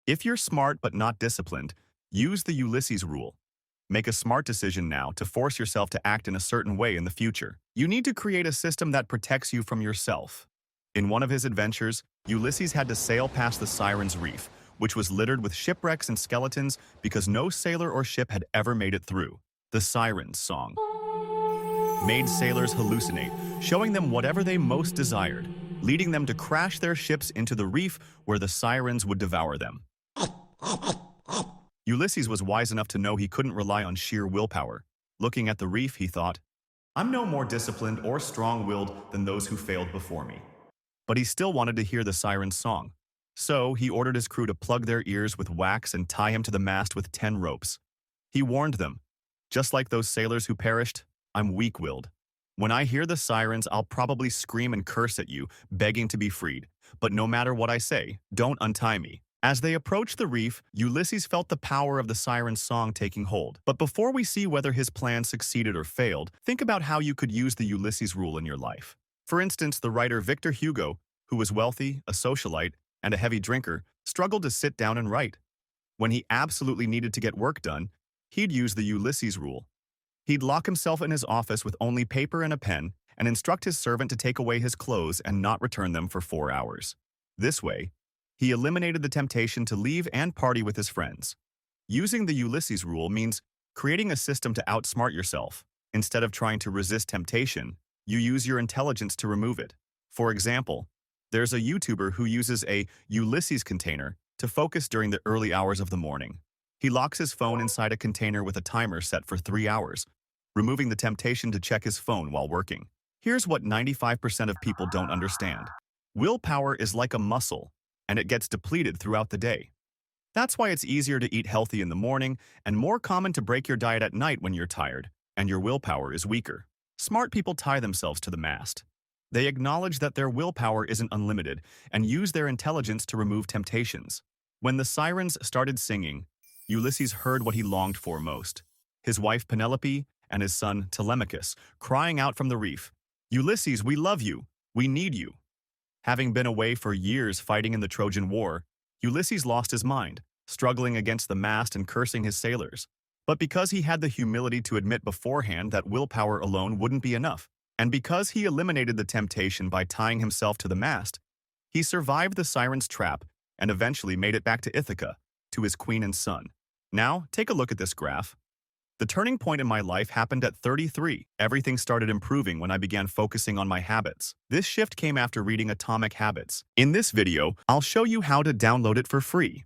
If you're smart but not disciplined, use the Ulysses Rule. Make a smart decision now to force yourself to act in a certain way in the future. You need to create a system that protects you from yourself. In one of his adventures, Ulysses had to sail past the Sirens Reef, which was littered with shipwrecks and skeletons because no sailor or ship had ever made it through. The Sirens song made sailors hallucinate, showing them whatever they most desired, leading them to crash their ships into the reef where the sirens would devour them. Ulysses was wise enough to know he couldn't rely on sheer willpower. Looking at the reef, he thought, "I'm no more disciplined or strong-willed than those who failed before me." But he still wanted to hear the sirens' song. So he ordered his crew to plug their ears with wax and tie him to the mast with 10 ropes. He warned them, "Just like those sailors who perished, I'm weak-willed. When I hear the sirens, I'll probably scream and curse at you, begging to be freed. But no matter what I say, don't untie me." As they approached the reef, Ulysses felt the power of the siren's song taking hold. But before we see whether his plan succeeded or failed, think about how you could use the Ulysses rule in your life. For instance, the writer Victor Hugo, who was wealthy, a socialite, and a heavy drinker, struggled to sit down and write. When he absolutely needed to get work done, he'd use the Ulysses rule. He'd lock himself in his office with only paper and a pen and instruct his servant to take away his clothes and not return them for 4 hours. This way, he eliminated the temptation to leave and party with his friends. Using the Ulysses rule means creating a system to outsmart yourself. Instead of trying to resist temptation, you use your intelligence to remove it. For example, there's a YouTuber who uses a Ulysses container to focus during the early hours of the morning. He locks his phone inside a container with a timer set for 3 hours, removing the temptation to check his phone while working. Here's what 95% of people don't understand. Willpower is like a muscle, and it gets depleted throughout the day. That's why it's easier to eat healthy in the morning and more common to break your diet at night when you're tired and your willpower is weaker. Smart people tie themselves to the mast. They acknowledge that their willpower isn't unlimited and use their intelligence to remove temptations. When the sirens started singing, Ulysses heard what he longed for most: his wife Penelope and his son Telemachus crying out from the reef, "Ulysses, we love you. We need you." Having been away for years fighting in the Trojan War, Ulysses lost his mind, struggling against the mast and cursing his sailors. But because he had the humility to admit beforehand that willpower alone wouldn't be enough, and because he eliminated the temptation by tying himself to the mast, he survived the siren's trap and eventually made it back to Ithaca, to his queen and son. Now, take a look at this graph. The turning point in my life happened at 33. Everything started improving when I began focusing on my habits. This shift came after reading Atomic Habits. In this video, I'll show you how to download it for free.